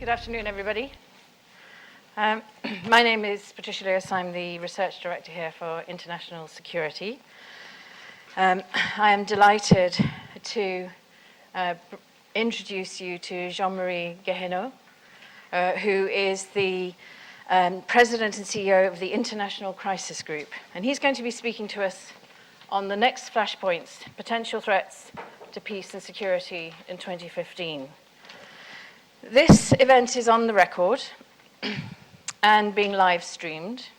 Good afternoon, everybody. My name is Patricia Lewis. I'm the Research Director here for International Security. I am delighted to introduce you to Jean-Marie Guéhenno, who is the President and CEO of the International Crisis Group. And he's going to be speaking to us on the next Flashpoints, potential threats to peace and security in 2015. This event is on the record and being live streamed,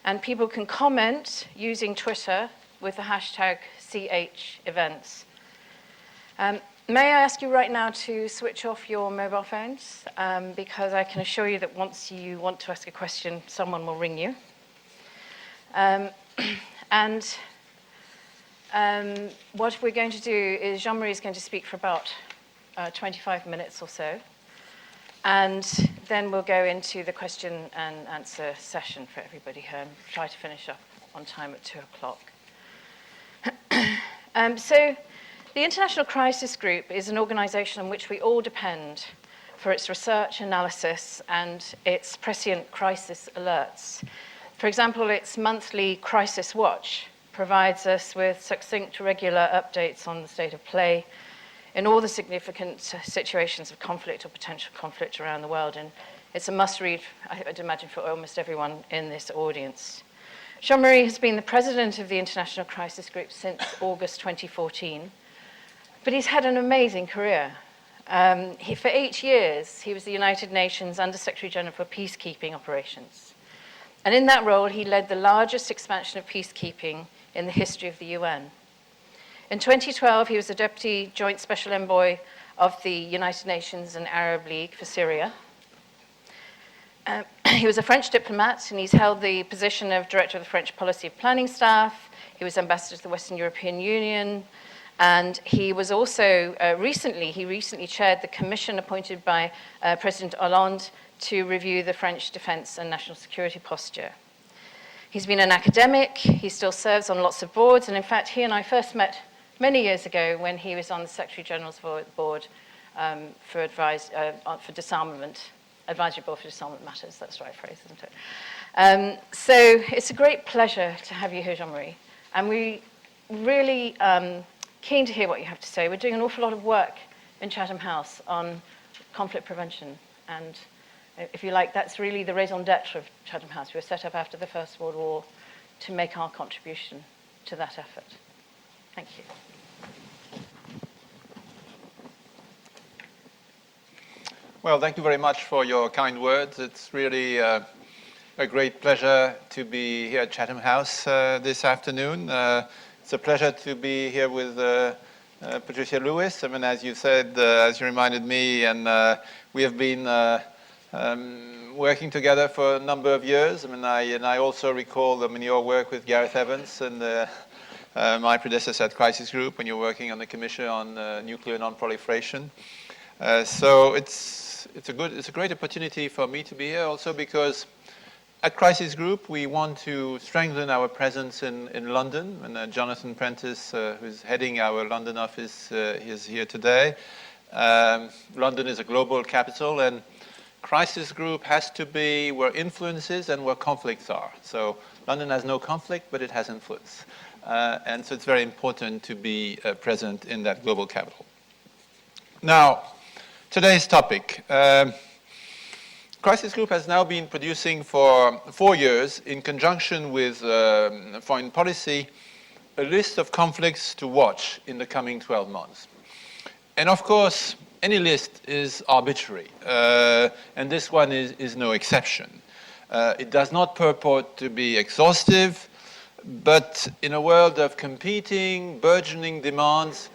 and people can comment using Twitter with the hashtag #CHEvents. May I ask you right now to switch off your mobile phones, because I can assure you that once you want to ask a question, someone will ring you. What we're going to do is Jean-Marie is going to speak for about 25 minutes or so, and then we'll go into the question and answer session for everybody here and try to finish up on time at 2 o'clock. So the International Crisis Group is an organization on which we all depend for its research, analysis, and its prescient crisis alerts. For example, its monthly Crisis Watch provides us with succinct, regular updates on the state of play in all the significant situations of conflict or potential conflict around the world. And it's a must-read, I'd imagine, for almost everyone in this audience. Jean-Marie has been the president of the International Crisis Group since August 2014, but he's had an amazing career. For 8 years, he was the United Nations Under-Secretary General for Peacekeeping Operations. And in that role, he led the largest expansion of peacekeeping in the history of the UN. In 2012, he was the Deputy Joint Special Envoy of the United Nations and Arab League for Syria. He was a French diplomat, and he's held the position of Director of the French Policy of Planning Staff. He was Ambassador to the Western European Union, and he was also recently chaired the commission appointed by President Hollande to review the French defense and national security posture. He's been an academic, he still serves on lots of boards, and in fact, he and I first met many years ago when he was on the Secretary General's board for disarmament, Advisory Board for Disarmament Matters. That's the right phrase, isn't it? So it's a great pleasure to have you here, Jean-Marie, and we really keen to hear what you have to say. We're doing an awful lot of work in Chatham House on conflict prevention, and if you like, that's really the raison d'etre of Chatham House. We were set up after the First World War to make our contribution to that effort. Thank you. Well, thank you very much for your kind words. It's really a great pleasure to be here at Chatham House this afternoon. It's a pleasure to be here with Patricia Lewis. I mean, as you said, as you reminded me, and we have been working together for a number of years. I mean, I also recall your work with Gareth Evans and my predecessor at Crisis Group when you're working on the Commission on Nuclear Non-Proliferation. So it's a great opportunity for me to be here also because at Crisis Group we want to strengthen our presence in London, and Jonathan Prentice, who's heading our London office, is here today. London is a global capital, and Crisis Group has to be where influences and where conflicts are. So London has no conflict, but it has influence. And so it's very important to be present in that global capital. Now, today's topic. Crisis Group has now been producing for 4 years, in conjunction with foreign policy, a list of conflicts to watch in the coming 12 months. And of course, any list is arbitrary, and this one is no exception. It does not purport to be exhaustive, but in a world of competing, burgeoning demands,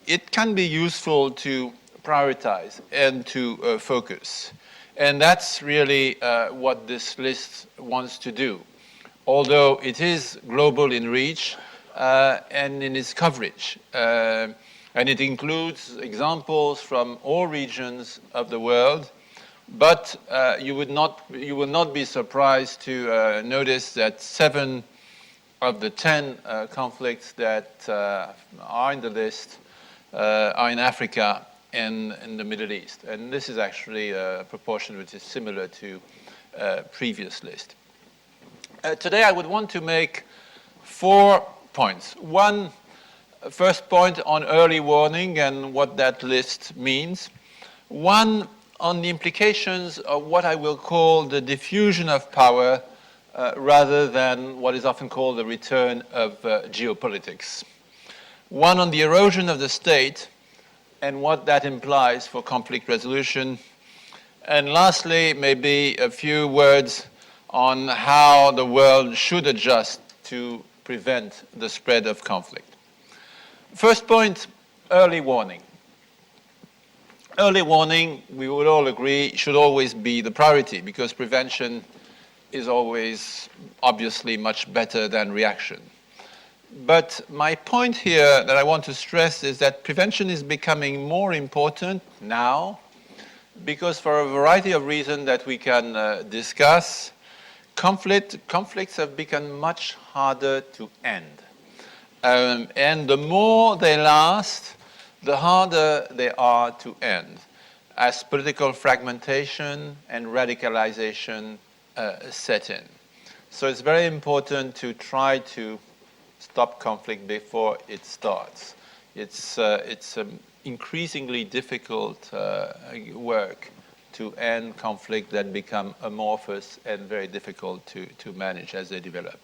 it can be useful to prioritize and to focus. And that's really what this list wants to do, although it is global in reach and in its coverage. And it includes examples from all regions of the world, but you will not be surprised to notice that 7 of the 10 conflicts that are in the list are in Africa in the Middle East. And this is actually a proportion which is similar to previous list. Today I would want to make 4 points. One, first point on early warning and what that list means. One on the implications of what I will call the diffusion of power rather than what is often called the return of geopolitics. One on the erosion of the state and what that implies for conflict resolution. And lastly, maybe a few words on how the world should adjust to prevent the spread of conflict. First point, early warning. Early warning, we would all agree, should always be the priority because prevention is always obviously much better than reaction. But my point here that I want to stress is that prevention is becoming more important now because for a variety of reasons that we can discuss, conflicts have become much harder to end. And the more they last, the harder they are to end, as political fragmentation and radicalization set in. So it's very important to try to stop conflict before it starts. It's increasingly difficult work to end conflict that become amorphous and very difficult to manage as they develop.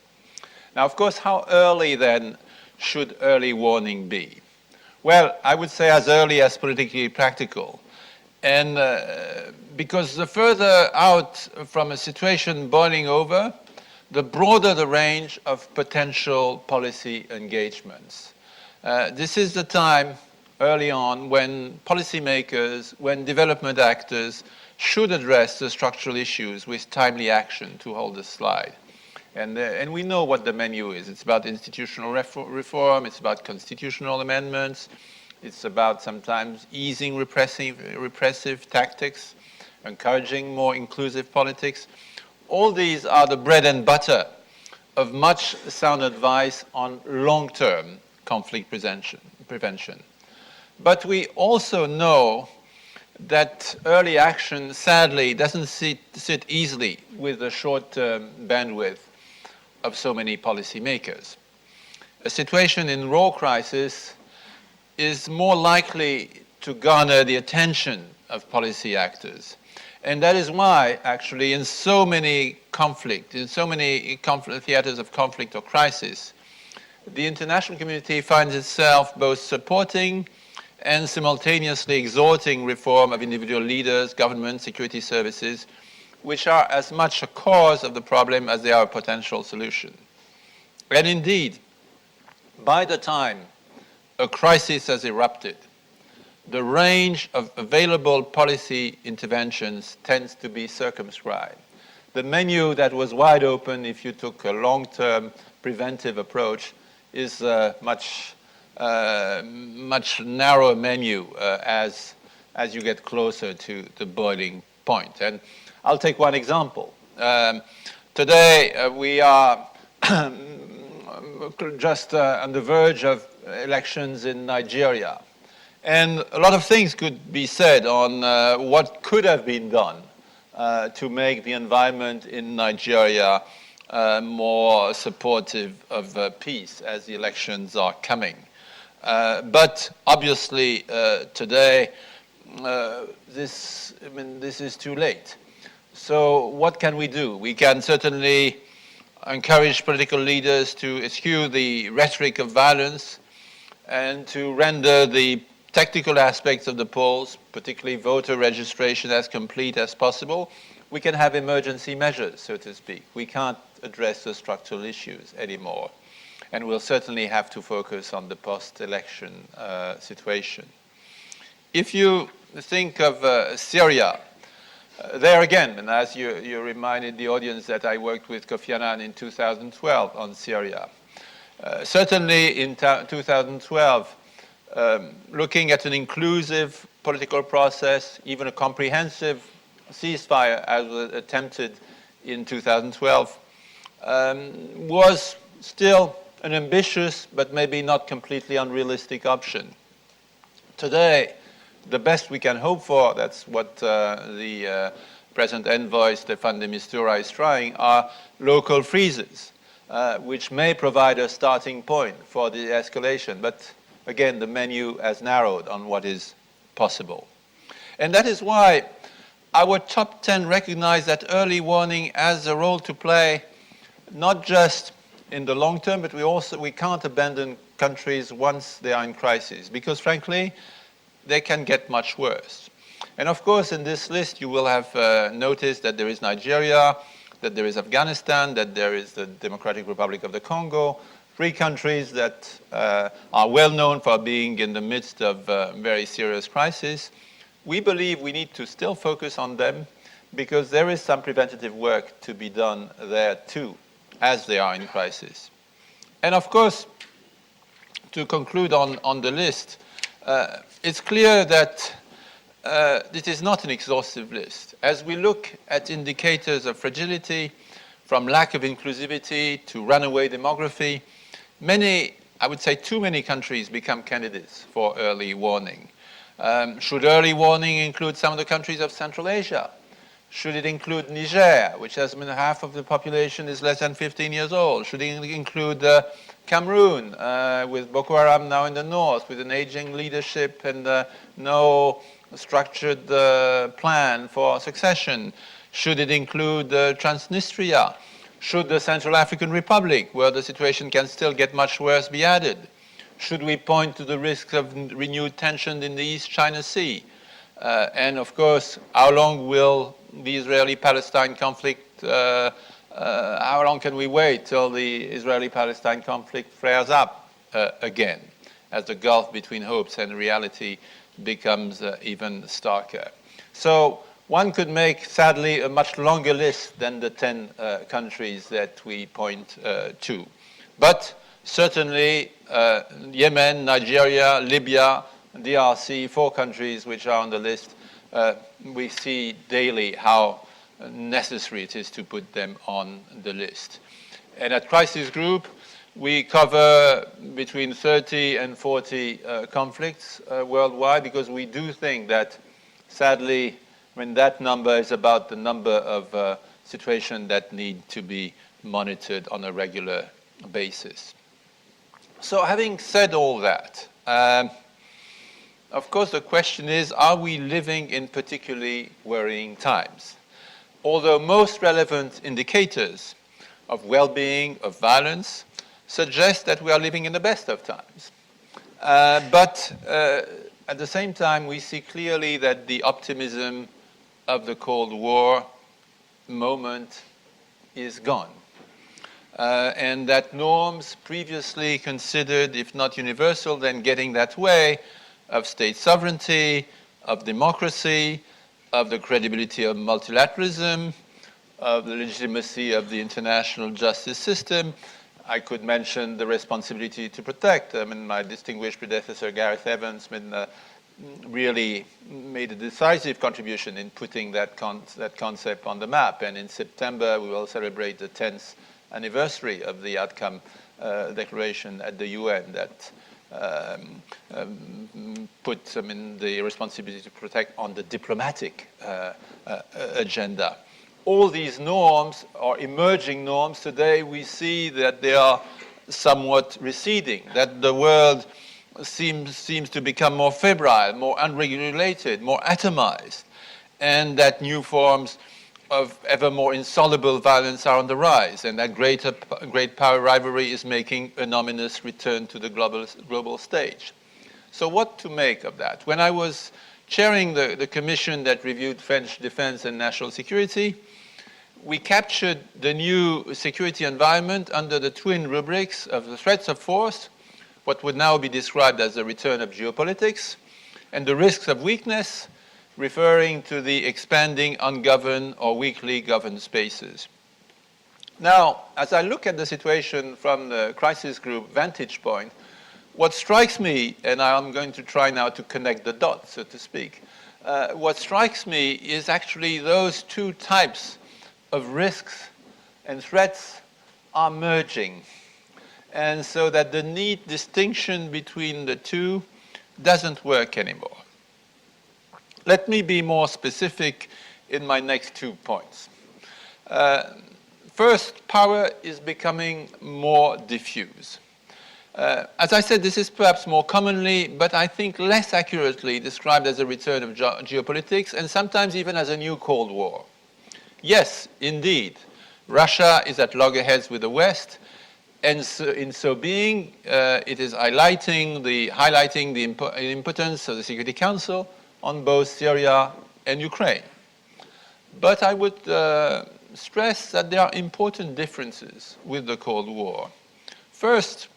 Now, of course, how early then should early warning be? Well, I would say as early as politically practical. And because the further out from a situation boiling over, the broader the range of potential policy engagements. This is the time early on when policymakers, when development actors should address the structural issues with timely action to hold the slide. And we know what the menu is. It's about institutional reform, it's about constitutional amendments, it's about sometimes easing repressive tactics, encouraging more inclusive politics. All these are the bread and butter of much sound advice on long-term conflict prevention. But we also know that early action, sadly, doesn't sit easily with the short-term bandwidth of so many policymakers. A situation in raw crisis is more likely to garner the attention of policy actors. And that is why, actually, in so many theaters of conflict or crisis, the international community finds itself both supporting and simultaneously exhorting reform of individual leaders, government, security services, which are as much a cause of the problem as they are a potential solution. And indeed, by the time a crisis has erupted, the range of available policy interventions tends to be circumscribed. The menu that was wide open if you took a long-term preventive approach is much narrower menu as you get closer to the boiling point. And I'll take one example. Today we are just on the verge of elections in Nigeria. And a lot of things could be said on what could have been done to make the environment in Nigeria more supportive of peace as the elections are coming. But obviously today this is too late. So what can we do? We can certainly encourage political leaders to eschew the rhetoric of violence and to render the technical aspects of the polls, particularly voter registration, as complete as possible. We can have emergency measures, so to speak. We can't address the structural issues anymore. And we'll certainly have to focus on the post-election situation. If you think of Syria, there again, and as you reminded the audience that I worked with Kofi Annan in 2012 on Syria. Certainly in 2012, looking at an inclusive political process, even a comprehensive ceasefire as was attempted in 2012, was still an ambitious but maybe not completely unrealistic option. Today, the best we can hope for, that's what the present envoy, Stefan de Mistura, is trying, are local freezes, which may provide a starting point for the escalation. But again, the menu has narrowed on what is possible. And that is why our top 10 recognize that early warning has a role to play, not just in the long term, but we can't abandon countries once they are in crisis, because frankly, they can get much worse. And of course, in this list, you will have noticed that there is Nigeria, that there is Afghanistan, that there is the Democratic Republic of the Congo, 3 countries that are well known for being in the midst of very serious crisis. We believe we need to still focus on them because there is some preventative work to be done there too, as they are in crisis. And of course, to conclude on the list, it's clear that this is not an exhaustive list. As we look at indicators of fragility, from lack of inclusivity to runaway demography, many, I would say too many countries become candidates for early warning. Should early warning include some of the countries of Central Asia? Should it include Niger, which has half of the population is less than 15 years old? Should it include Cameroon, with Boko Haram now in the north, with an aging leadership and no structured plan for succession? Should it include Transnistria? Should the Central African Republic, where the situation can still get much worse, be added? Should we point to the risk of renewed tension in the East China Sea? And of course, how long will the Israeli-Palestine conflict, how long can we wait till the Israeli-Palestine conflict flares up again, as the gulf between hopes and reality becomes even starker? So one could make, sadly, a much longer list than the 10 countries that we point to. But certainly, Yemen, Nigeria, Libya, DRC, 4 countries which are on the list, we see daily how necessary it is to put them on the list. And at Crisis Group, we cover between 30 and 40 conflicts worldwide, because we do think that, sadly, that number is about the number of situations that need to be monitored on a regular basis. So having said all that, of course the question is, are we living in particularly worrying times? Although most relevant indicators of well-being, of violence, suggest that we are living in the best of times. But at the same time, we see clearly that the optimism of the Cold War moment is gone. And that norms previously considered, if not universal, then getting that way, of state sovereignty, of democracy, of the credibility of multilateralism, of the legitimacy of the international justice system. I could mention the responsibility to protect. My distinguished predecessor, Gareth Evans, really made a decisive contribution in putting that concept on the map. And in September, we will celebrate the 10th anniversary of the outcome declaration at the UN that put the responsibility to protect on the diplomatic agenda. All these norms are emerging norms. Today we see that they are somewhat receding, that the world seems to become more febrile, more unregulated, more atomized, and that new forms of ever more insoluble violence are on the rise, and that great power rivalry is making an ominous return to the global stage. So what to make of that? When I was chairing the commission that reviewed French defense and national security, we captured the new security environment under the twin rubrics of the threats of force, what would now be described as the return of geopolitics, and the risks of weakness, referring to the expanding ungoverned or weakly governed spaces. Now, as I look at the situation from the crisis group vantage point, what strikes me, and I'm going to try now to connect the dots, so to speak, what strikes me is actually those two types of risks and threats are merging. And so that the neat distinction between the two doesn't work anymore. Let me be more specific in my next 2 points. First, power is becoming more diffuse. As I said, this is perhaps more commonly, but I think less accurately described as a return of geopolitics and sometimes even as a new Cold War. Yes, indeed, Russia is at loggerheads with the West, and so in so being, it is highlighting the impotence of the Security Council on both Syria and Ukraine. But I would stress that there are important differences with the Cold War. First,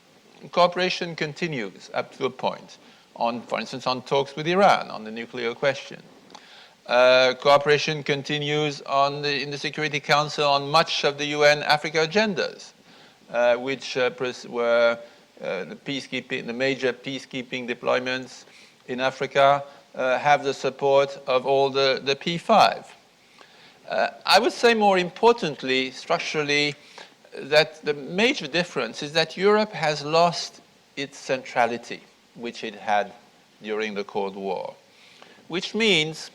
cooperation continues up to a point, for instance, on talks with Iran on the nuclear question. Cooperation continues in the Security Council on much of the UN Africa agendas, which were the major peacekeeping deployments in Africa have the support of all the P5. I would say more importantly, structurally, that the major difference is that Europe has lost its centrality, which it had during the Cold War, which means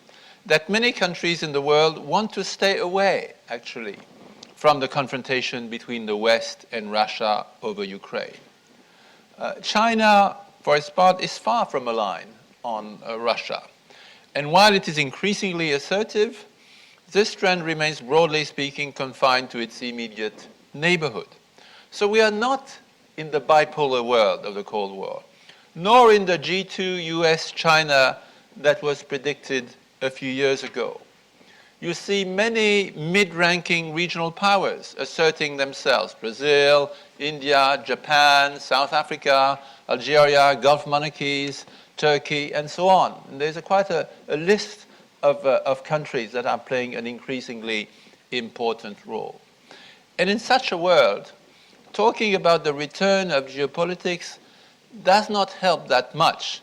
that many countries in the world want to stay away, actually, from the confrontation between the West and Russia over Ukraine. China, for its part, is far from aligned on Russia. And while it is increasingly assertive, this trend remains, broadly speaking, confined to its immediate neighborhood. So we are not in the bipolar world of the Cold War, nor in the G2 US-China that was predicted a few years ago. You see many mid-ranking regional powers asserting themselves: Brazil, India, Japan, South Africa, Algeria, Gulf monarchies, Turkey, and so on. And there's quite a list of countries that are playing an increasingly important role. And in such a world, talking about the return of geopolitics does not help that much,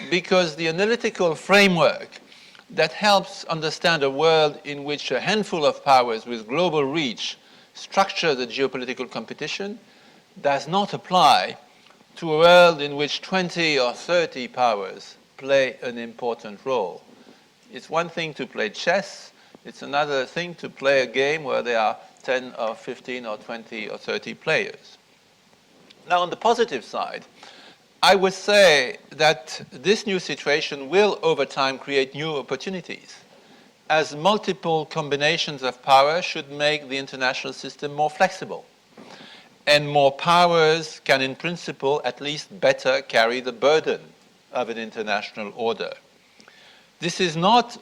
because the analytical framework that helps understand a world in which a handful of powers with global reach structure the geopolitical competition does not apply to a world in which 20 or 30 powers play an important role. It's one thing to play chess, it's another thing to play a game where there are 10 or 15 or 20 or 30 players. Now, on the positive side, I would say that this new situation will, over time, create new opportunities, as multiple combinations of power should make the international system more flexible. And more powers can, in principle, at least better carry the burden of an international order. This is not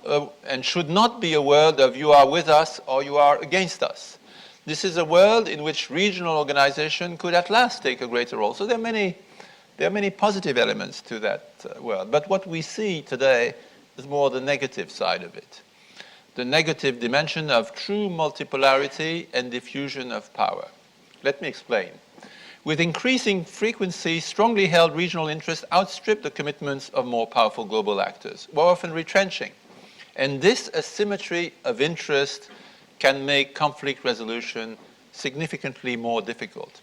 and should not be a world of you are with us or you are against us. This is a world in which regional organization could at last take a greater role. So there are many positive elements to that world. But what we see today is more the negative side of it. The negative dimension of true multipolarity and diffusion of power. Let me explain. With increasing frequency, strongly held regional interests outstrip the commitments of more powerful global actors, more often retrenching. And this asymmetry of interest can make conflict resolution significantly more difficult.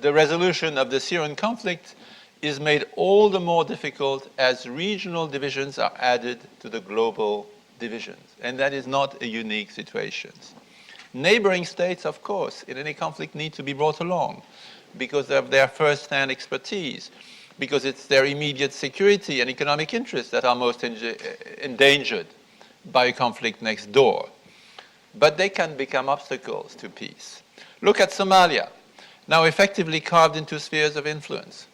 The resolution of the Syrian conflict is made all the more difficult as regional divisions are added to the global divisions. And that is not a unique situation. Neighboring states, of course, in any conflict need to be brought along because of their first-hand expertise, because it's their immediate security and economic interests that are most endangered by a conflict next door. But they can become obstacles to peace. Look at Somalia, now effectively carved into spheres of influence.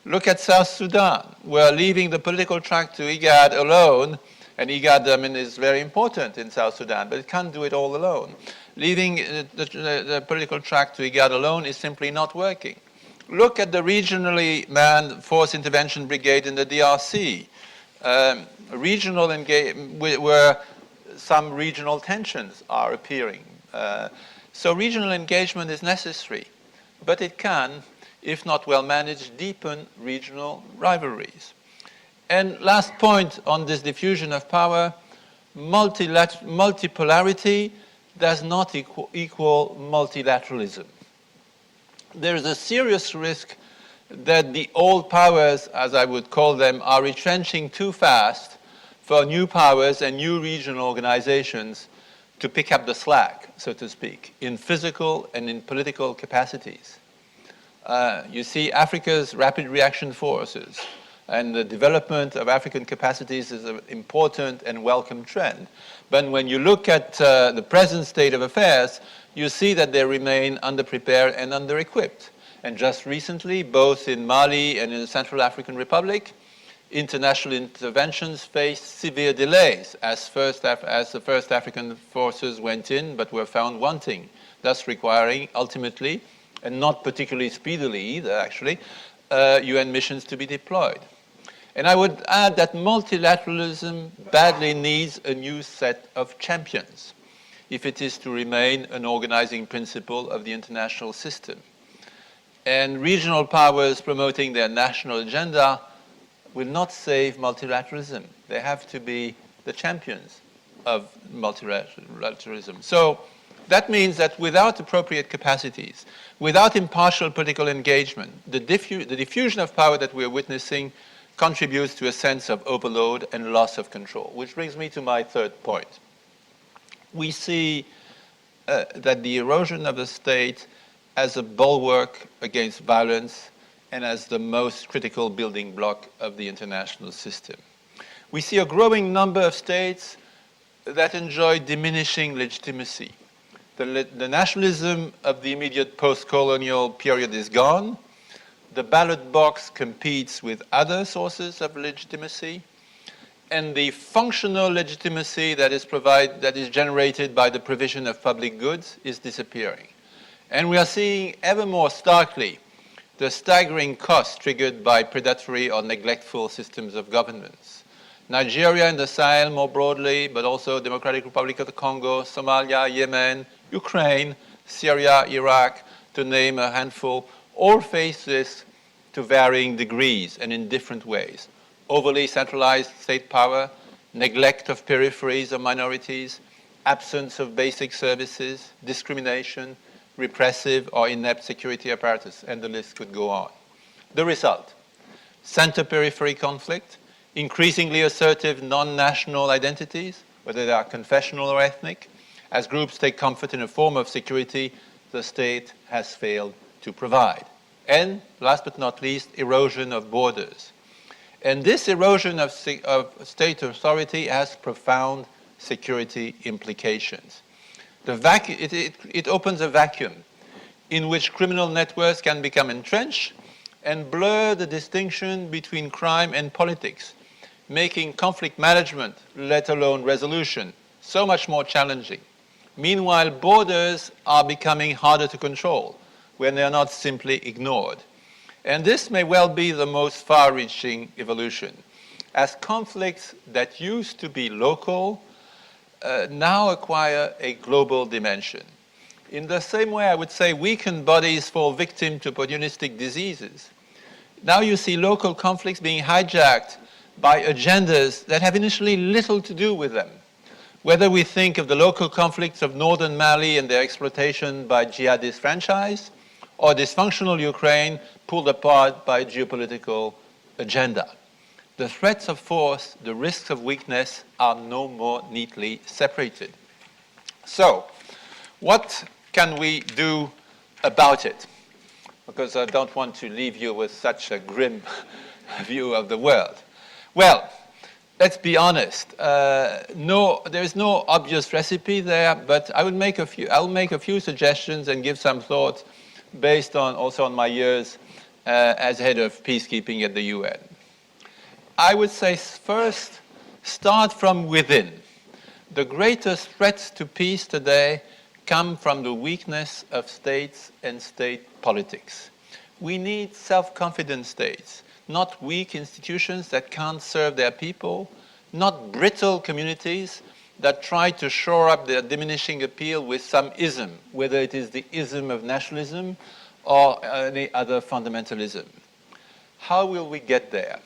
Look at South Sudan, where leaving the political track to IGAD alone, and IGAD is very important in South Sudan, but it can't do it all alone. Leaving the political track to IGAD alone is simply not working. Look at the regionally manned force intervention brigade in the DRC, where some regional tensions are appearing. So regional engagement is necessary, but it can, if not well managed, deepen regional rivalries. And last point on this diffusion of power, multipolarity does not equal multilateralism. There is a serious risk that the old powers, as I would call them, are retrenching too fast for new powers and new regional organizations to pick up the slack, so to speak, in physical and in political capacities. You see Africa's rapid reaction forces, and the development of African capacities is an important and welcome trend. But when you look at the present state of affairs, you see that they remain underprepared and under-equipped. And just recently, both in Mali and in the Central African Republic, international interventions faced severe delays as the first African forces went in but were found wanting, thus requiring ultimately, and not particularly speedily either actually, UN missions to be deployed. And I would add that multilateralism badly needs a new set of champions if it is to remain an organizing principle of the international system. And regional powers promoting their national agenda will not save multilateralism. They have to be the champions of multilateralism. So that means that without appropriate capacities, without impartial political engagement, the diffusion of power that we're witnessing contributes to a sense of overload and loss of control, which brings me to my third point. We see that the erosion of the state as a bulwark against violence and as the most critical building block of the international system. We see a growing number of states that enjoy diminishing legitimacy. The nationalism of the immediate post-colonial period is gone. The ballot box competes with other sources of legitimacy. And the functional legitimacy that is generated by the provision of public goods is disappearing. And we are seeing ever more starkly the staggering costs triggered by predatory or neglectful systems of governance. Nigeria and the Sahel more broadly, but also Democratic Republic of the Congo, Somalia, Yemen, Ukraine, Syria, Iraq, to name a handful, all face this to varying degrees and in different ways. Overly centralized state power, neglect of peripheries or minorities, absence of basic services, discrimination, repressive or inept security apparatus, and the list could go on. The result, center-periphery conflict, increasingly assertive non-national identities, whether they are confessional or ethnic, as groups take comfort in a form of security the state has failed to provide. And last but not least, erosion of borders. And this erosion of state authority has profound security implications. It opens a vacuum in which criminal networks can become entrenched and blur the distinction between crime and politics, making conflict management, let alone resolution, so much more challenging. Meanwhile, borders are becoming harder to control when they are not simply ignored. And this may well be the most far-reaching evolution, as conflicts that used to be local now acquire a global dimension. In the same way, I would say weakened bodies fall victim to opportunistic diseases. Now you see local conflicts being hijacked by agendas that have initially little to do with them. Whether we think of the local conflicts of northern Mali and their exploitation by jihadist franchise, or dysfunctional Ukraine pulled apart by geopolitical agenda. The threats of force, the risks of weakness are no more neatly separated. So, what can we do about it? Because I don't want to leave you with such a grim view of the world. Well, let's be honest. There is no obvious recipe there, but I'll make a few suggestions and give some thought based also on my years as head of peacekeeping at the UN. I would say first, start from within. The greatest threats to peace today come from the weakness of states and state politics. We need self-confident states, not weak institutions that can't serve their people, not brittle communities that try to shore up their diminishing appeal with some ism, whether it is the ism of nationalism or any other fundamentalism. How will we get there?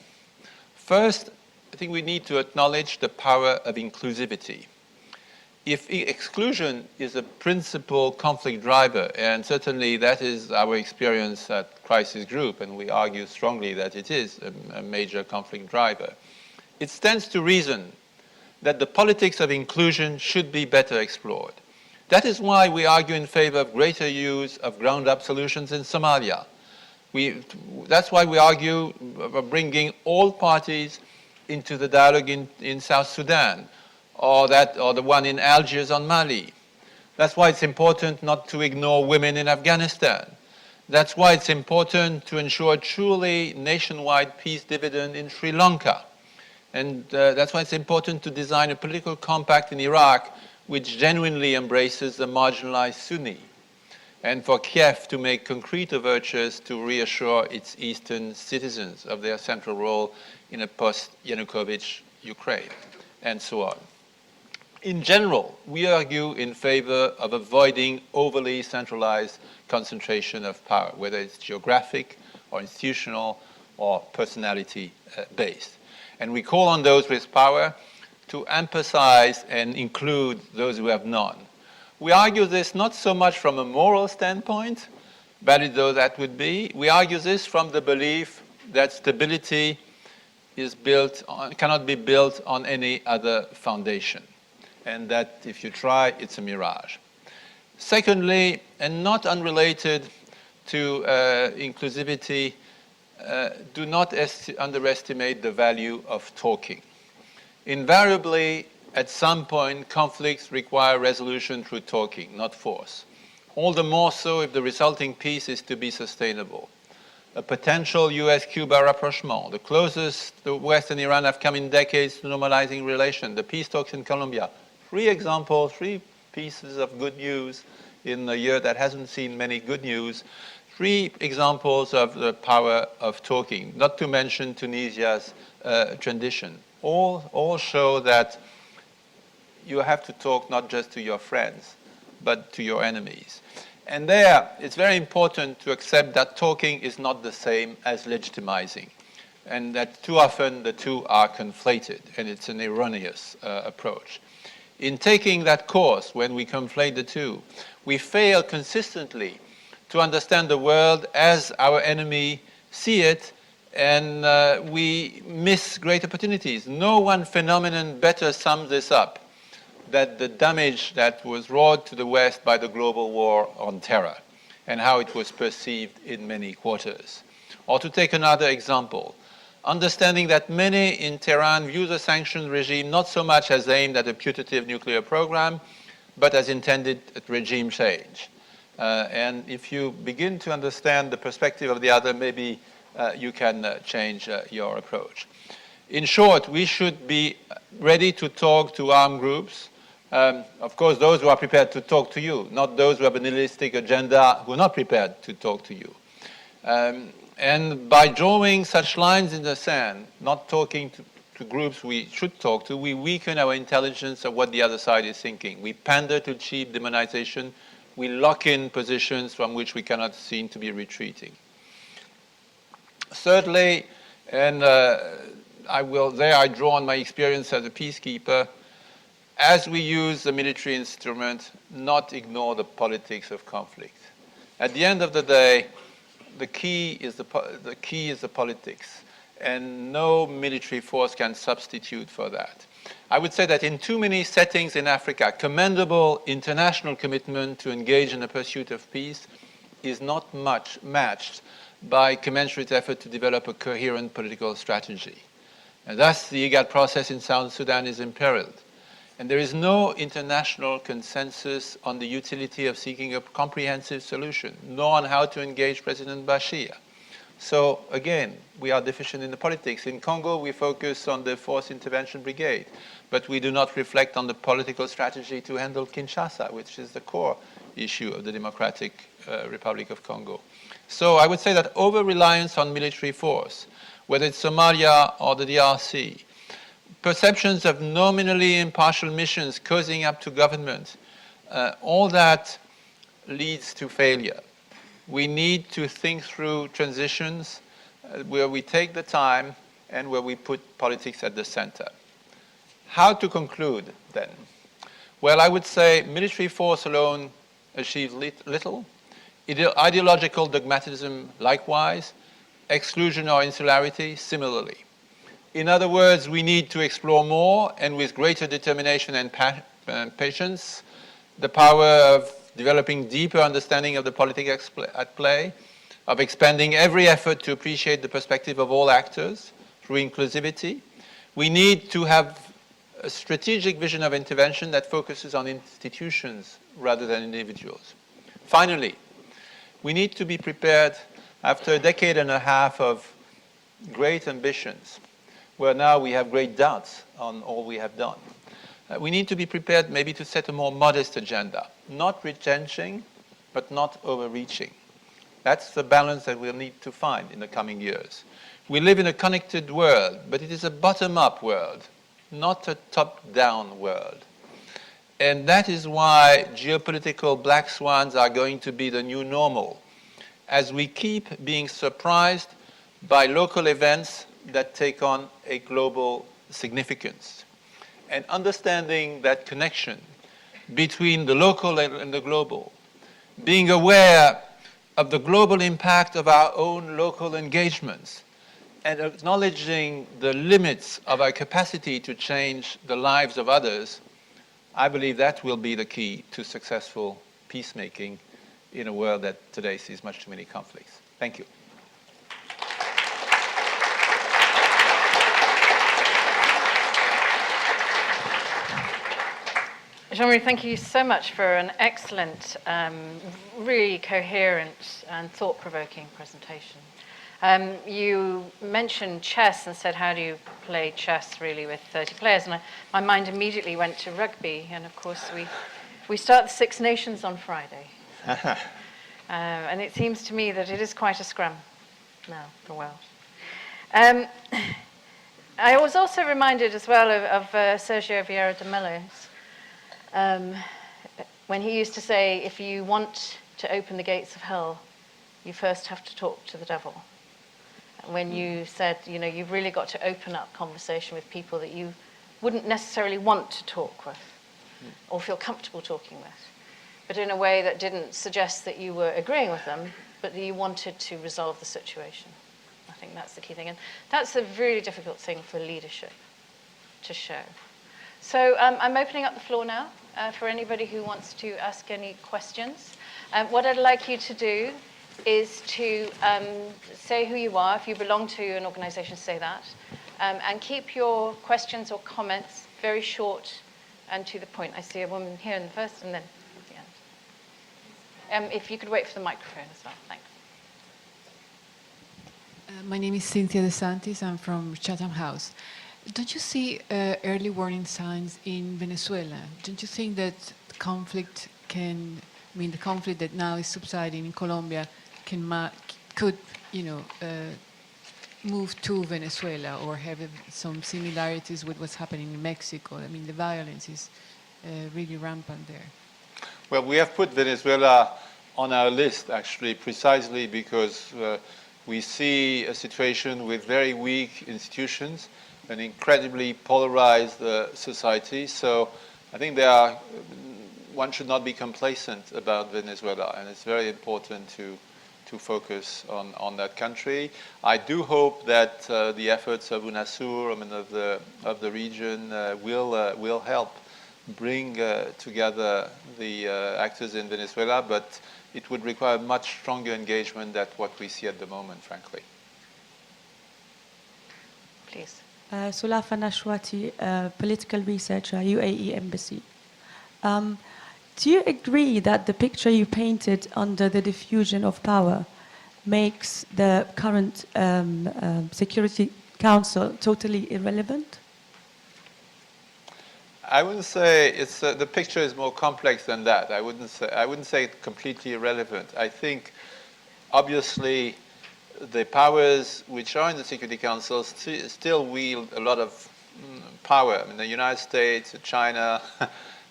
First, I think we need to acknowledge the power of inclusivity. If exclusion is a principal conflict driver, and certainly that is our experience at Crisis Group, and we argue strongly that it is a major conflict driver, it stands to reason that the politics of inclusion should be better explored. That is why we argue in favor of greater use of ground-up solutions in Somalia. That's why we argue of bringing all parties into the dialogue in South Sudan, or the one in Algiers on Mali. That's why it's important not to ignore women in Afghanistan. That's why it's important to ensure a truly nationwide peace dividend in Sri Lanka. And that's why it's important to design a political compact in Iraq which genuinely embraces the marginalized Sunni, and for Kiev to make concrete overtures to reassure its eastern citizens of their central role in a post-Yanukovych Ukraine, and so on. In general, we argue in favor of avoiding overly centralized concentration of power, whether it's geographic or institutional or personality-based. And we call on those with power to emphasize and include those who have none. We argue this not so much from a moral standpoint, valid though that would be. We argue this from the belief that stability cannot be built on any other foundation, and that if you try, it's a mirage. Secondly, and not unrelated to inclusivity, do not underestimate the value of talking. Invariably, at some point, conflicts require resolution through talking, not force. All the more so if the resulting peace is to be sustainable. A potential US-Cuba rapprochement, the closest the West and Iran have come in decades to normalizing relations, the peace talks in Colombia. 3 examples, 3 pieces of good news in a year that hasn't seen many good news. 3 examples of the power of talking, not to mention Tunisia's tradition. All show that you have to talk not just to your friends, but to your enemies. And there, it's very important to accept that talking is not the same as legitimizing, and that too often the two are conflated, and it's an erroneous approach. In taking that course, when we conflate the two, we fail consistently to understand the world as our enemy see it, and we miss great opportunities. No one phenomenon better sums this up than the damage that was wrought to the West by the global war on terror and how it was perceived in many quarters. Or to take another example, understanding that many in Tehran view the sanctions regime not so much as aimed at a putative nuclear program, but as intended at regime change. And if you begin to understand the perspective of the other, maybe you can change your approach. In short, we should be ready to talk to armed groups. Of course, those who are prepared to talk to you, not those who have a nihilistic agenda who are not prepared to talk to you. And by drawing such lines in the sand, not talking to groups we should talk to, we weaken our intelligence of what the other side is thinking. We pander to cheap demonization. We lock in positions from which we cannot seem to be retreating. Thirdly, and I draw on my experience as a peacekeeper, as we use the military instrument, not ignore the politics of conflict. At the end of the day, the key is the politics, and no military force can substitute for that. I would say that in too many settings in Africa, commendable international commitment to engage in the pursuit of peace is not much matched by commensurate effort to develop a coherent political strategy. And thus, the IGAD process in South Sudan is imperiled. And there is no international consensus on the utility of seeking a comprehensive solution, nor on how to engage President Bashir. So again, we are deficient in the politics. In Congo, we focus on the Force Intervention Brigade, but we do not reflect on the political strategy to handle Kinshasa, which is the core issue of the Democratic Republic of Congo. So I would say that over-reliance on military force, whether it's Somalia or the DRC, perceptions of nominally impartial missions cozying up to government, all that leads to failure. We need to think through transitions where we take the time and where we put politics at the center. How to conclude, then? Well, I would say military force alone achieves little. Ideological dogmatism, likewise. Exclusion or insularity, similarly. In other words, we need to explore more and with greater determination and patience the power of developing deeper understanding of the politics at play, of expanding every effort to appreciate the perspective of all actors through inclusivity. We need to have a strategic vision of intervention that focuses on institutions rather than individuals. Finally, we need to be prepared after a decade and a half of great ambitions, where now we have great doubts on all we have done. We need to be prepared maybe to set a more modest agenda, not retrenching, but not overreaching. That's the balance that we'll need to find in the coming years. We live in a connected world, but it is a bottom-up world, not a top-down world. And that is why geopolitical black swans are going to be the new normal, as we keep being surprised by local events that take on a global significance. And understanding that connection between the local and the global, being aware of the global impact of our own local engagements, and acknowledging the limits of our capacity to change the lives of others, I believe that will be the key to successful peacemaking in a world that today sees much too many conflicts. Thank you. Jean-Marie, thank you so much for an excellent, really coherent and thought-provoking presentation. You mentioned chess and said, how do you play chess really with 30 players? And my mind immediately went to rugby. And of course, we start the Six Nations on Friday. And it seems to me that it is quite a scrum now, the world. I was also reminded as well of Sergio Vieira de Mello's, when he used to say, if you want to open the gates of hell, you first have to talk to the devil. When you said, you've really got to open up conversation with people that you wouldn't necessarily want to talk with or feel comfortable talking with, but in a way that didn't suggest that you were agreeing with them, but that you wanted to resolve the situation. I think that's the key thing. And that's a really difficult thing for leadership to show. So I'm opening up the floor now for anybody who wants to ask any questions. What I'd like you to do is to say who you are. If you belong to an organization, say that. And keep your questions or comments very short and to the point. I see a woman here in the first and then at the end. If you could wait for the microphone as well. Thanks. My name is Cynthia DeSantis. I'm from Chatham House. Don't you see early warning signs in Venezuela? Don't you think that the conflict the conflict that now is subsiding in Colombia could move to Venezuela or have some similarities with what's happening in Mexico? I mean, the violence is really rampant there. Well, we have put Venezuela on our list, actually, precisely because we see a situation with very weak institutions, an incredibly polarized society. So I think one should not be complacent about Venezuela, and it's very important to focus on that country. I do hope that the efforts of UNASUR, of the region, will help bring together the actors in Venezuela, but it would require much stronger engagement than what we see at the moment, frankly. Please. Sulafa Nashwati, political researcher, UAE Embassy. Do you agree that the picture you painted under the diffusion of power makes the current Security Council totally irrelevant? I wouldn't say the picture is more complex than that. I wouldn't say it's completely irrelevant. I think, obviously, the powers which are in the Security Council still wield a lot of power. I mean, the United States, China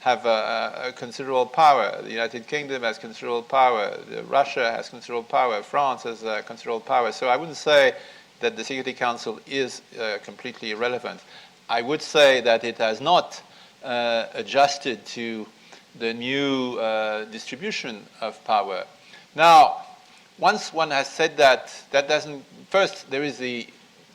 have a considerable power. The United Kingdom has considerable power. Russia has considerable power. France has considerable power. So I wouldn't say that the Security Council is completely irrelevant. I would say that it has not adjusted to the new distribution of power. Now, once one has said that, that doesn't. First, there is the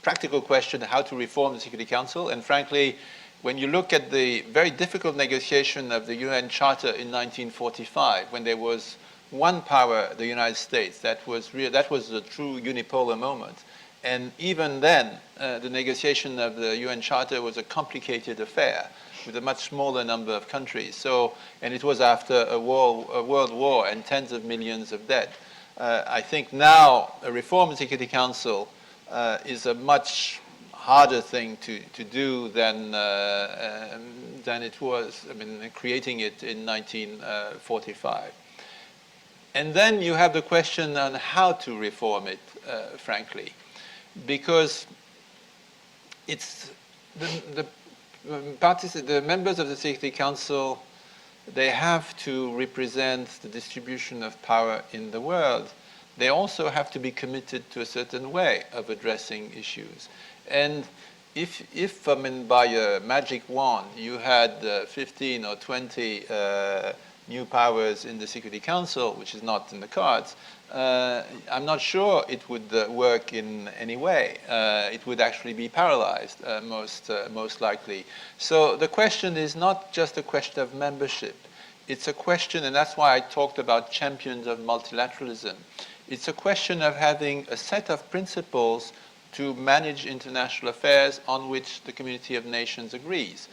practical question how to reform the Security Council. And frankly, when you look at the very difficult negotiation of the UN Charter in 1945, when there was one power, the United States, that was a true unipolar moment. And even then, the negotiation of the UN Charter was a complicated affair with a much smaller number of countries. So, and it was after a world war and tens of millions of dead. I think now a reform of the Security Council is a much harder thing to do than it was, creating it in 1945. And then you have the question on how to reform it, frankly, because it's the members of the Security Council, they have to represent the distribution of power in the world. They also have to be committed to a certain way of addressing issues. And if by a magic wand you had 15 or 20 new powers in the Security Council, which is not in the cards, I'm not sure it would work in any way. It would actually be paralyzed, most likely. So the question is not just a question of membership. It's a question, and that's why I talked about champions of multilateralism. It's a question of having a set of principles to manage international affairs on which the community of nations agrees.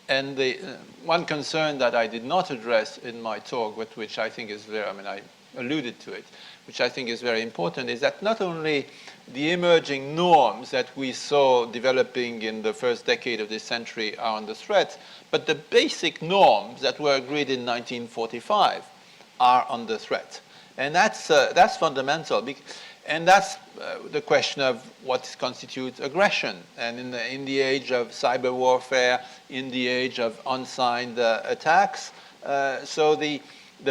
And the one concern that I did not address in my talk, but which I think is very, I alluded to it, which I think is very important, is that not only the emerging norms that we saw developing in the first decade of this century are under threat, but the basic norms that were agreed in 1945 are under threat. And that's fundamental. And that's the question of what constitutes aggression. And in the age of cyber warfare, in the age of unsigned attacks, so the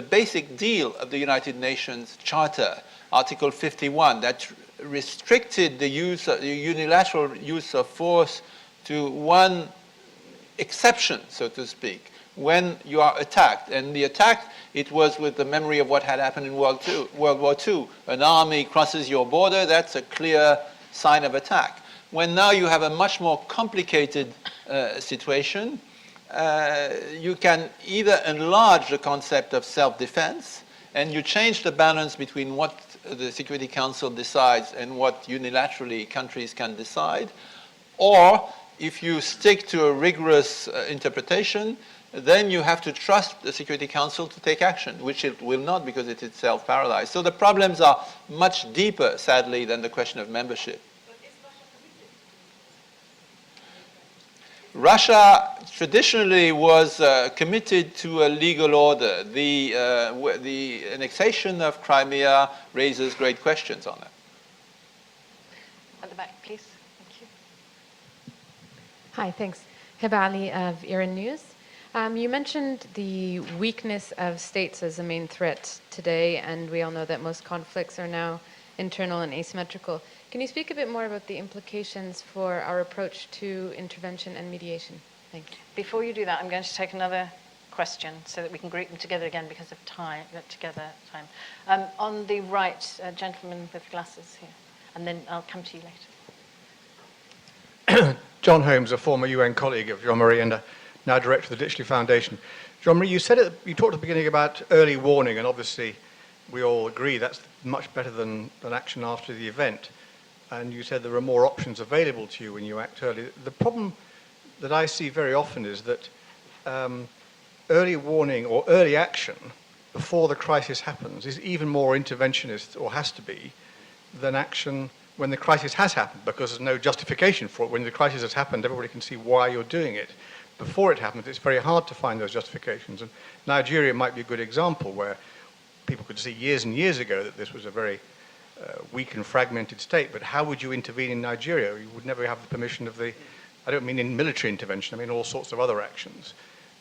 basic deal of the United Nations Charter, Article 51, that restricted the unilateral use of force to one exception, so to speak, when you are attacked. And the attack, it was with the memory of what had happened in World War II. An army crosses your border, that's a clear sign of attack. When now you have a much more complicated situation, you can either enlarge the concept of self-defense, and you change the balance between what the Security Council decides and what unilaterally countries can decide, or if you stick to a rigorous interpretation, then you have to trust the Security Council to take action, which it will not because it is itself paralyzed. So the problems are much deeper, sadly, than the question of membership. But is Russia committed? Russia traditionally was committed to a legal order. The annexation of Crimea raises great questions on that. At the back, please. Thank you. Hi, thanks. Heba Ali of Iran News. You mentioned the weakness of states as a main threat today, and we all know that most conflicts are now internal and asymmetrical. Can you speak a bit more about the implications for our approach to intervention and mediation? Thank you. Before you do that, I'm going to take another question so that we can group them together again because of time. On the right, gentleman with glasses here, and then I'll come to you later. John Holmes, a former UN colleague of Jean-Marie and now director of the Ditchley Foundation. Jean-Marie, you talked at the beginning about early warning, and obviously we all agree that's much better than action after the event. And you said there are more options available to you when you act early. The problem that I see very often is that early warning or early action before the crisis happens is even more interventionist, or has to be, than action when the crisis has happened, because there's no justification for it. When the crisis has happened, everybody can see why you're doing it. Before it happens, it's very hard to find those justifications. And Nigeria might be a good example where people could see years and years ago that this was a very weak and fragmented state. But how would you intervene in Nigeria? You would never have the permission of the, I don't mean in military intervention, I mean all sorts of other actions.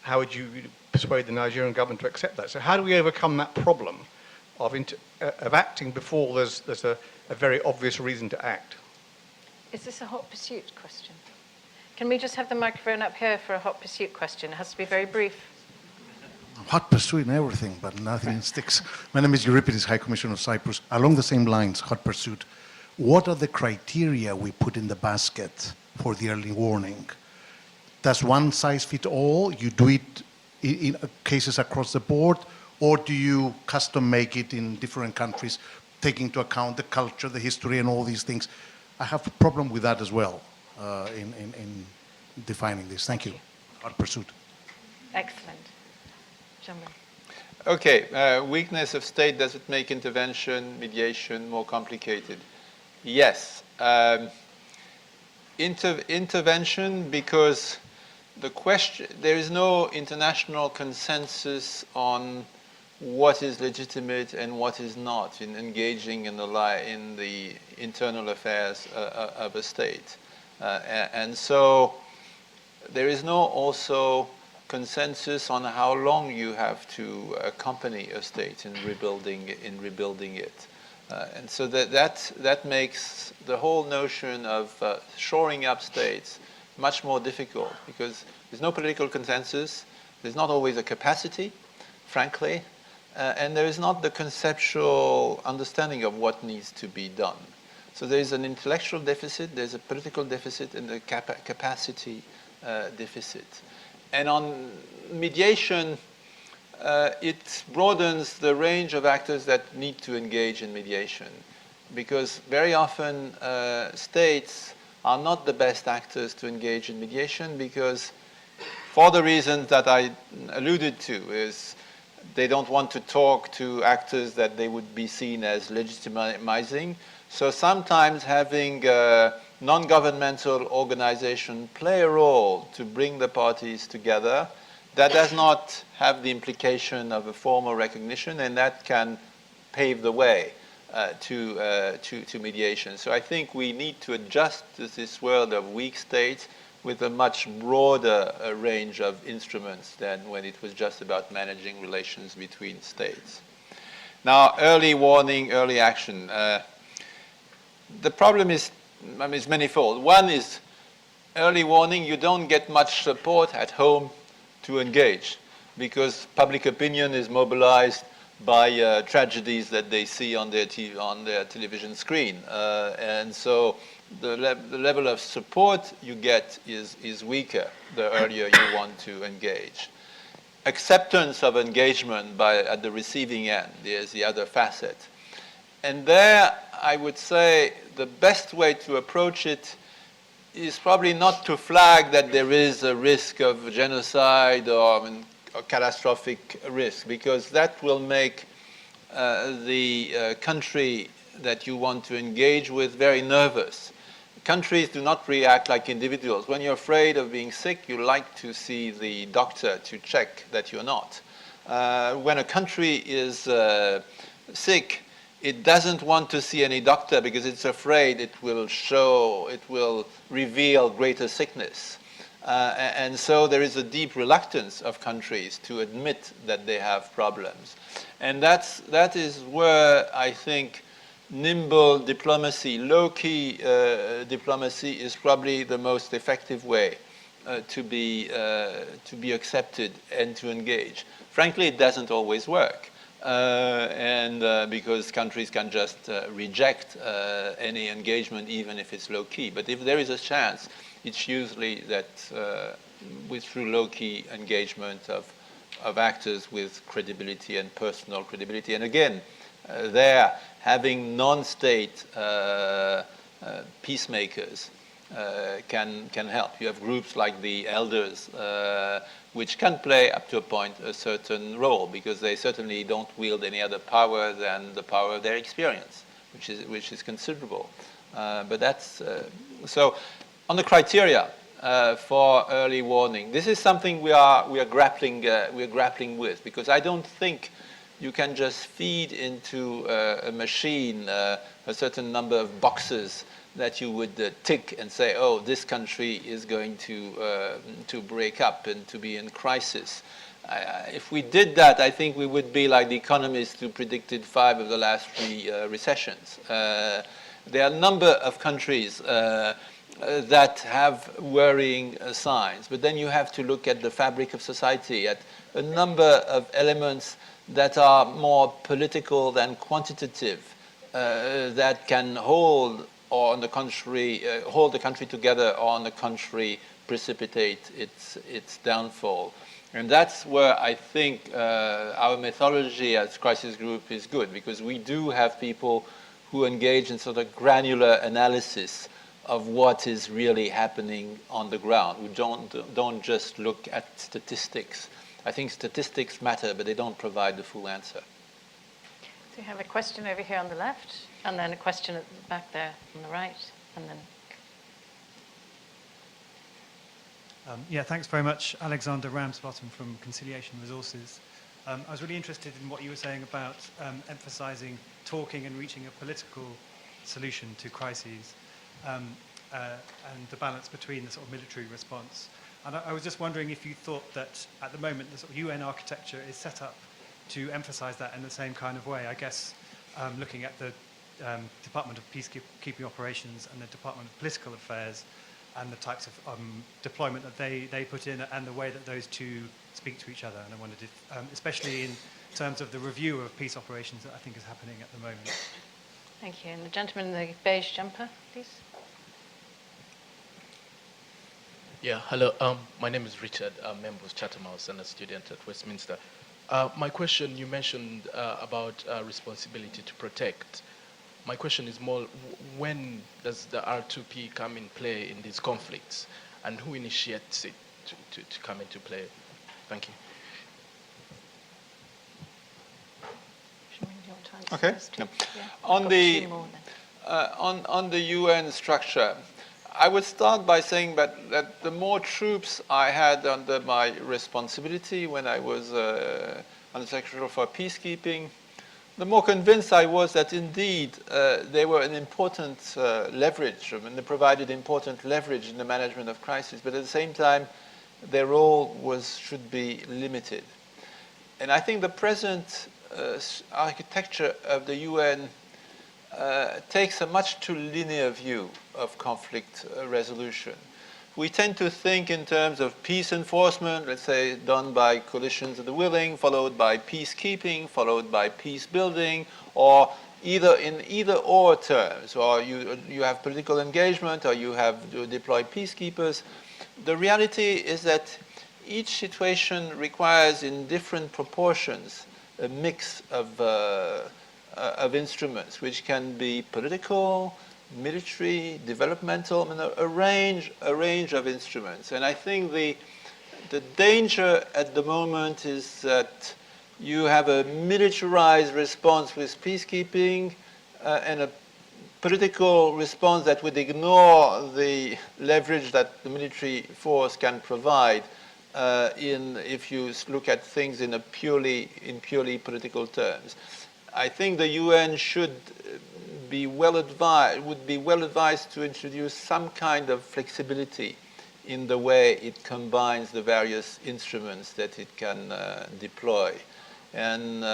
How would you persuade the Nigerian government to accept that? So how do we overcome that problem of acting before there's a very obvious reason to act? Is this a hot pursuit question? Can we just have the microphone up here for a hot pursuit question? It has to be very brief. Hot pursuit and everything, but nothing sticks. My name is Euripides, High Commissioner of Cyprus. Along the same lines, hot pursuit. what are the criteria we put in the basket for the early warning? Does one size fit all? You do it in cases across the board, or do you custom make it in different countries, taking into account the culture, the history, and all these things? I have a problem with that as well in defining this. Thank you. Hard pursuit. Excellent. Jean-Marie. Okay, weakness of state, does it make intervention, mediation more complicated? Yes. Intervention, because there is no international consensus on what is legitimate and what is not in engaging in the internal affairs of a state. And so there is no also consensus on how long you have to accompany a state in rebuilding it. And so that makes the whole notion of shoring up states much more difficult, because there's no political consensus, there's not always a capacity, frankly, and there is not the conceptual understanding of what needs to be done. So there is an intellectual deficit, there's a political deficit, and a capacity deficit. And on mediation, it broadens the range of actors that need to engage in mediation, because very often states are not the best actors to engage in mediation, because for the reasons that I alluded to, is they don't want to talk to actors that they would be seen as legitimizing. So sometimes having a non-governmental organization play a role to bring the parties together, that does not have the implication of a formal recognition, and that can pave the way to mediation. So I think we need to adjust to this world of weak states with a much broader range of instruments than when it was just about managing relations between states. Now, early warning, early action. The problem is manifold. One is early warning, you don't get much support at home to engage, because public opinion is mobilized by tragedies that they see on their television screen. And so the level of support you get is weaker the earlier you want to engage. Acceptance of engagement at the receiving end is the other facet. And there, I would say the best way to approach it is probably not to flag that there is a risk of genocide or a catastrophic risk, because that will make the country that you want to engage with very nervous. Countries do not react like individuals. When you're afraid of being sick, you like to see the doctor to check that you're not. When a country is sick, it doesn't want to see any doctor because it's afraid it will reveal greater sickness. And so there is a deep reluctance of countries to admit that they have problems. And that is where I think nimble diplomacy, low-key diplomacy is probably the most effective way to be accepted and to engage. Frankly, it doesn't always work. Because countries can just reject any engagement, even if it's low-key. But if there is a chance, it's usually that through low-key engagement of actors with credibility and personal credibility. And again, there, having non-state peacemakers can help. You have groups like the elders, which can play up to a point a certain role, because they certainly don't wield any other power than the power of their experience, which is considerable. But that's so. On the criteria for early warning, this is something we are grappling with, because I don't think you can just feed into a machine a certain number of boxes that you would tick and say, oh, this country is going to break up and to be in crisis. If we did that, I think we would be like the economists who predicted 5 of the last 3 recessions. There are a number of countries that have worrying signs, but then you have to look at the fabric of society, at a number of elements that are more political than quantitative. that can hold, or on the contrary, hold the country together, or on the contrary, precipitate its downfall. And that's where I think our methodology as crisis group is good, because we do have people who engage in sort of granular analysis of what is really happening on the ground. We don't just look at statistics. I think statistics matter, but they don't provide the full answer. So you have a question over here on the left, and then a question at the back there on the right, and then... Yeah, thanks very much. Alexander Ramsbottom from Conciliation Resources. I was really interested in what you were saying about emphasizing talking and reaching a political solution to crises, and the balance between the sort of military response. And I was just wondering if you thought that at the moment the sort of UN architecture is set up to emphasize that in the same kind of way. I guess looking at the Department of Peacekeeping Operations and the Department of Political Affairs, and the types of deployment that they put in, and the way that those two speak to each other. And I wondered if, especially in terms of the review of peace operations that I think is happening at the moment. Thank you. And the gentleman in the beige jumper, please. Yeah, hello. My name is Richard. I'm a member of Chatham House and a student at Westminster. My question, you mentioned about responsibility to protect. My question is more, when does the R2P come in play in these conflicts, and who initiates it to come into play? Thank you. Okay. Yeah. On the UN structure, I would start by saying that the more troops I had under my responsibility when I was Under Secretary for Peacekeeping, the more convinced I was that indeed they were an important leverage, and they provided important leverage in the management of crisis, but at the same time, their role should be limited. And I think the present architecture of the UN takes a much too linear view of conflict resolution. We tend to think in terms of peace enforcement, let's say done by coalitions of the willing, followed by peacekeeping, followed by peace building, or either or terms, or you have political engagement, or you have deployed peacekeepers. The reality is that each situation requires in different proportions a mix of instruments, which can be political, military, developmental, a range of instruments. And I think the danger at the moment is that you have a militarized response with peacekeeping and a political response that would ignore the leverage that the military force can provide if you look at things in purely political terms. I think the UN would be well advised to introduce some kind of flexibility in the way it combines the various instruments that it can deploy. And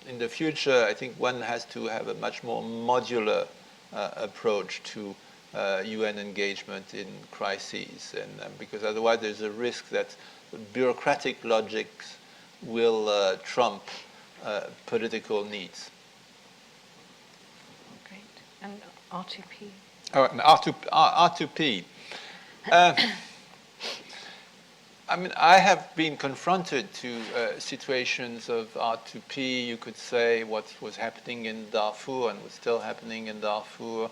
in the future, I think one has to have a much more modular approach to UN engagement in crises, and because otherwise there's a risk that bureaucratic logics will trump political needs. Great. And R2P? Oh, and R2P. I mean, I have been confronted to situations of R2P. You could say what was happening in Darfur and what's still happening in Darfur,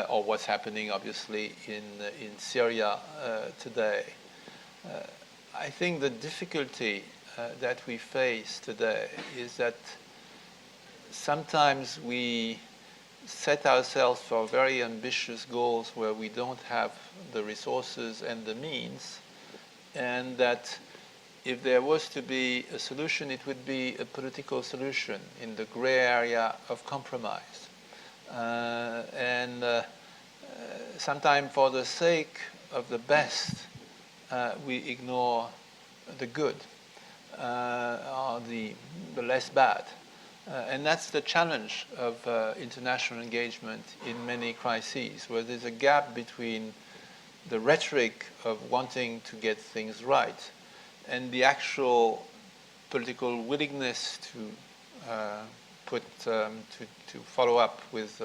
or what's happening, obviously, in Syria today. I think the difficulty that we face today is that sometimes we set ourselves for very ambitious goals where we don't have the resources and the means, and that if there was to be a solution, it would be a political solution in the gray area of compromise. Sometimes for the sake of the best, we ignore the good, or the less bad. And that's the challenge of international engagement in many crises, where there's a gap between the rhetoric of wanting to get things right and the actual political willingness to to follow up with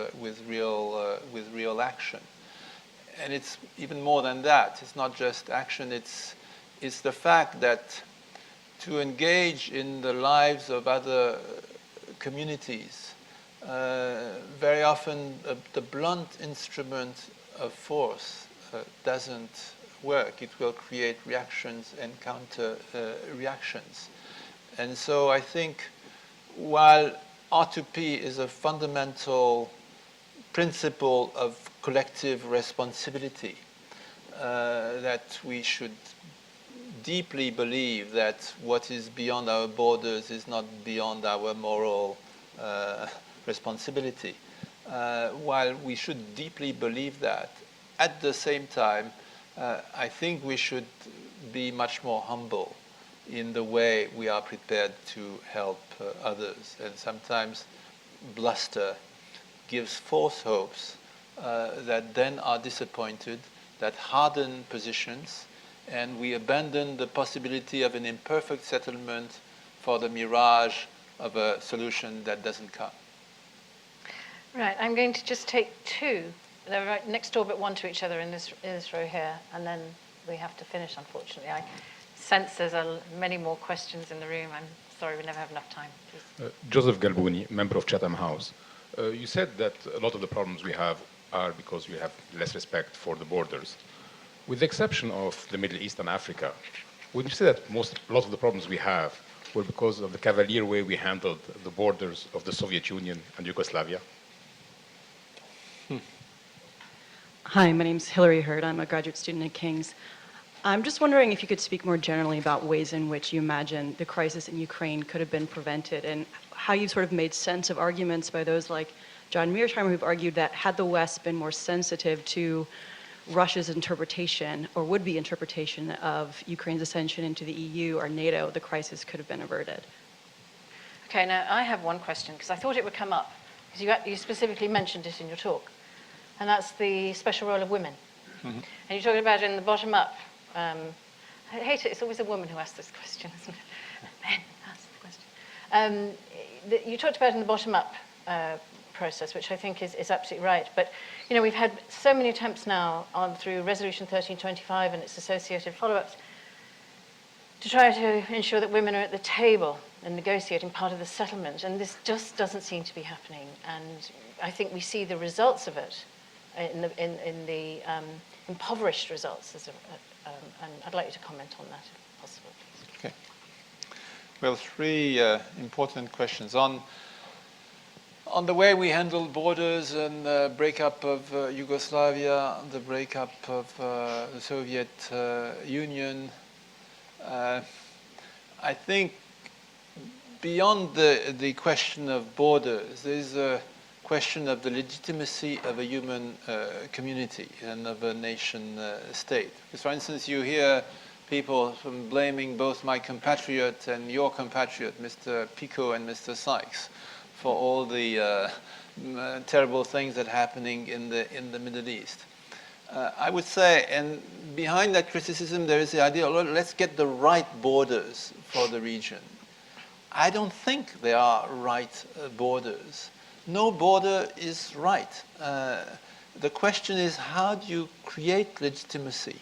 real action. And it's even more than that. It's not just action. It's the fact that to engage in the lives of other communities, very often the blunt instrument of force doesn't work. It will create reactions and counter reactions. And so I think while R2P is a fundamental principle of collective responsibility, that we should deeply believe that what is beyond our borders is not beyond our moral responsibility. While we should deeply believe that, at the same time, I think we should be much more humble in the way we are prepared to help others. And sometimes bluster gives false hopes that then are disappointed, that harden positions, and we abandon the possibility of an imperfect settlement for the mirage of a solution that doesn't come. Right, I'm going to just take two. They're right next door but one to each other in this row here, and then we have to finish, unfortunately. I sense there's many more questions in the room. I'm sorry, we never have enough time. Joseph Galbuni, member of Chatham House. You said that a lot of the problems we have are because we have less respect for the borders. With the exception of the Middle East and Africa, would you say that a lot of the problems we have were because of the cavalier way we handled the borders of the Soviet Union and Yugoslavia? Hi, my name is Hilary Hurd. I'm a graduate student at King's. I'm just wondering if you could speak more generally about ways in which you imagine the crisis in Ukraine could have been prevented, and how you've sort of made sense of arguments by those like John Mearsheimer, who've argued that had the West been more sensitive to Russia's interpretation, or would-be interpretation, of Ukraine's ascension into the EU or NATO, the crisis could have been averted. Okay, now I have one question, because I thought it would come up, because you specifically mentioned it in your talk, and that's the special role of women. Mm-hmm. And you're talking about it in the bottom-up. I hate it, it's always a woman who asks this question, isn't it? Men ask the question. You talked about it in the bottom-up process, which I think is absolutely right. But, you know, we've had so many attempts now through Resolution 1325 and its associated follow-ups to try to ensure that women are at the table and negotiating part of the settlement, and this just doesn't seem to be happening. And I think we see the results of it in the impoverished results. And I'd like you to comment on that, if possible, please. Okay. Well, three important questions. On the way we handle borders and the breakup of Yugoslavia, the breakup of the Soviet Union, I think beyond the question of borders, there's a question of the legitimacy of a human community and of a nation state. Because, for instance, you hear people blaming both my compatriot and your compatriot, Mr. Pico and Mr. Sykes, for all the terrible things that are happening in the Middle East. I would say, and behind that criticism, there is the idea, let's get the right borders for the region. I don't think there are right borders. No border is right. The question is, how do you create legitimacy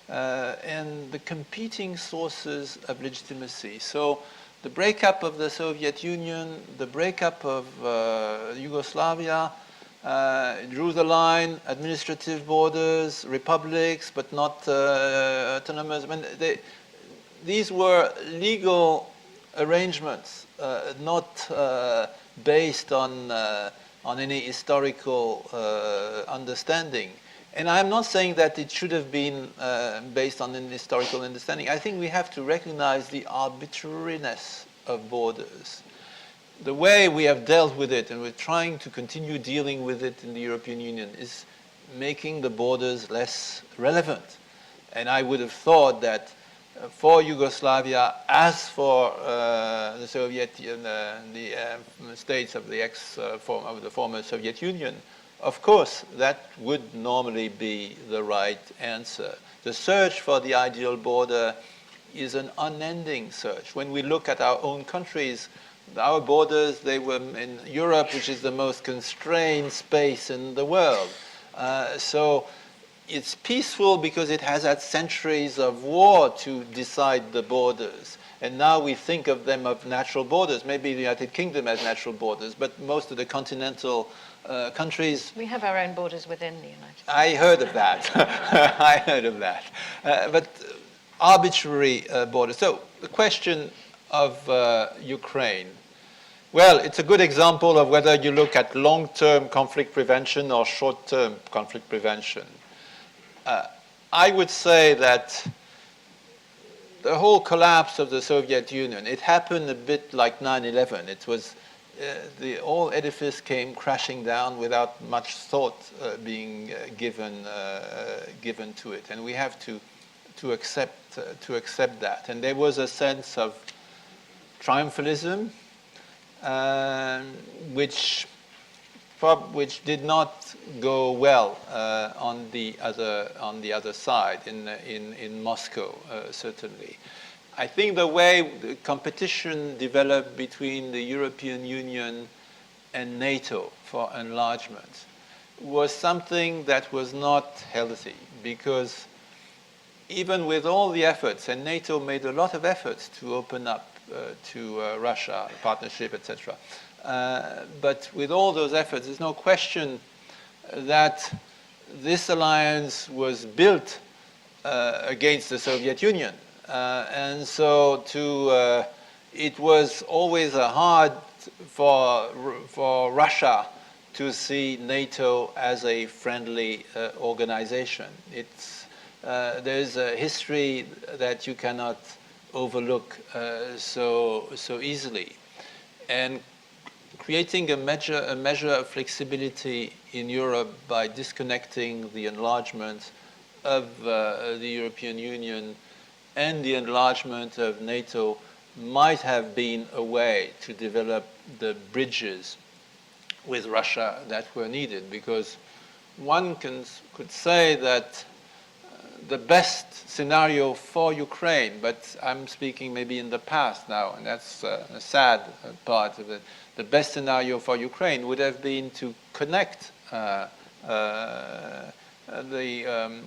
and the competing sources of legitimacy? So the breakup of the Soviet Union, the breakup of Yugoslavia, drew the line, administrative borders, republics, but not autonomous. I mean, these were legal arrangements, not based on any historical understanding. And I'm not saying that it should have been based on an historical understanding. I think we have to recognize the arbitrariness of borders. The way we have dealt with it, and we're trying to continue dealing with it in the European Union, is making the borders less relevant. And I would have thought that for Yugoslavia, as for the Soviet, the states of the former Soviet Union, of course, that would normally be the right answer. The search for the ideal border is an unending search. When we look at our own countries, Our borders, they were in Europe, which is the most constrained space in the world. So it's peaceful because it has had centuries of war to decide the borders. And now we think of them as natural borders. Maybe the United Kingdom has natural borders, but most of the continental countries... We have our own borders within the United States. I heard of that. I heard of that. But arbitrary borders. So the question of Ukraine. Well, it's a good example of whether you look at long-term conflict prevention or short-term conflict prevention. I would say that the whole collapse of the Soviet Union, it happened a bit like 9/11. It was the whole edifice came crashing down without much thought being given to it, and we have to accept that. And there was a sense of triumphalism, which did not go well on the other side in Moscow, certainly. I think the way the competition developed between the European Union and NATO for enlargement was something that was not healthy, because even with all the efforts, and NATO made a lot of efforts to open up to Russia, partnership, etc. But with all those efforts, there's no question that this alliance was built against the Soviet Union. And so it was always hard for Russia to see NATO as a friendly organization. There's a history that you cannot overlook so easily. And creating a measure of flexibility in Europe by disconnecting the enlargement of the European Union and the enlargement of NATO might have been a way to develop the bridges with Russia that were needed, because one could say that the best scenario for Ukraine, but I'm speaking maybe in the past now, and that's a sad part of it. The best scenario for Ukraine would have been to connect the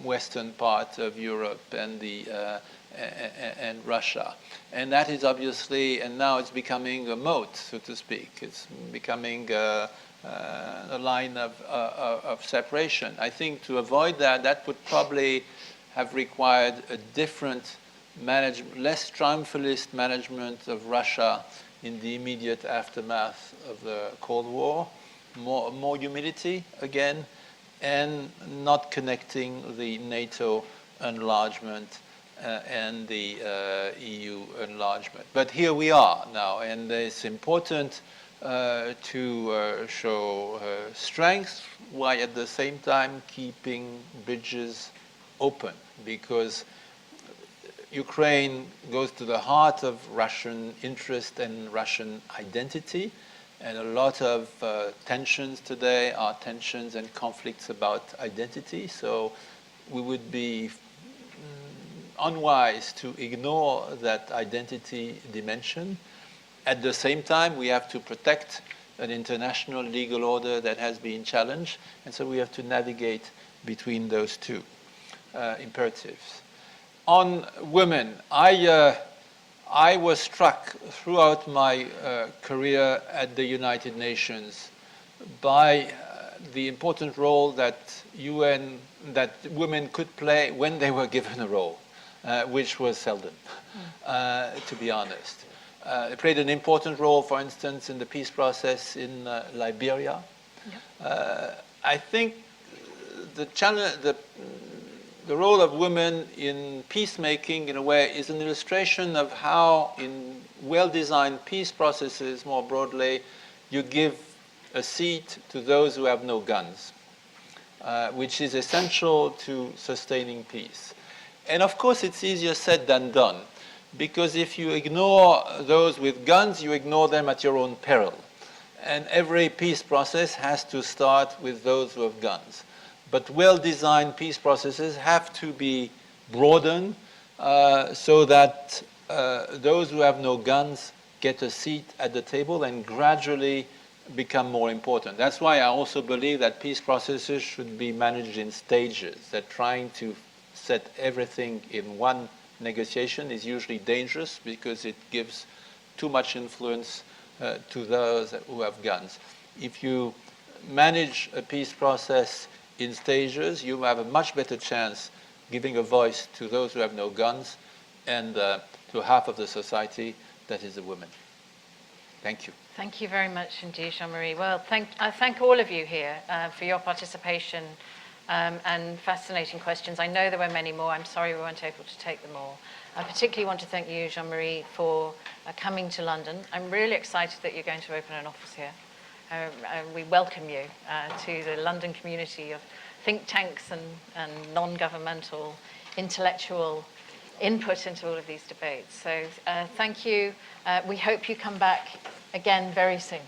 western part of Europe and and Russia, and that is obviously, and now it's becoming a moat, so to speak. It's becoming a line of separation. I think to avoid that, that would probably have required a different management, less triumphalist management of Russia in the immediate aftermath of the Cold War, more humility again, and not connecting the NATO enlargement and the EU enlargement. But here we are now, and it's important to show strength while at the same time keeping bridges open, because Ukraine goes to the heart of Russian interest and Russian identity, and a lot of tensions today are tensions and conflicts about identity. So we would be unwise to ignore that identity dimension. At the same time, we have to protect an international legal order that has been challenged, and so we have to navigate between those two imperatives. On women, I was struck throughout my career at the United Nations by the important role that women could play when they were given a role, which was seldom, to be honest. They played an important role, for instance, in the peace process in Liberia. Yeah. I think the role of women in peacemaking, in a way, is an illustration of how, in well-designed peace processes, more broadly, you give a seat to those who have no guns, which is essential to sustaining peace. And of course, it's easier said than done, because if you ignore those with guns, you ignore them at your own peril. And every peace process has to start with those who have guns. But well-designed peace processes have to be broadened so that those who have no guns get a seat at the table and gradually become more important. That's why I also believe that peace processes should be managed in stages, that trying to set everything in one negotiation is usually dangerous because it gives too much influence to those who have guns. If you manage a peace process in stages, you have a much better chance giving a voice to those who have no guns and to half of the society that is the women. Thank you. Thank you very much indeed, Jean-Marie. Well, I thank all of you here for your participation and fascinating questions. I know there were many more. I'm sorry we weren't able to take them all. I particularly want to thank you, Jean-Marie, for coming to London. I'm really excited that you're going to open an office here. We welcome you to the London community of think tanks and non-governmental intellectual input into all of these debates. So thank you. We hope you come back again very soon.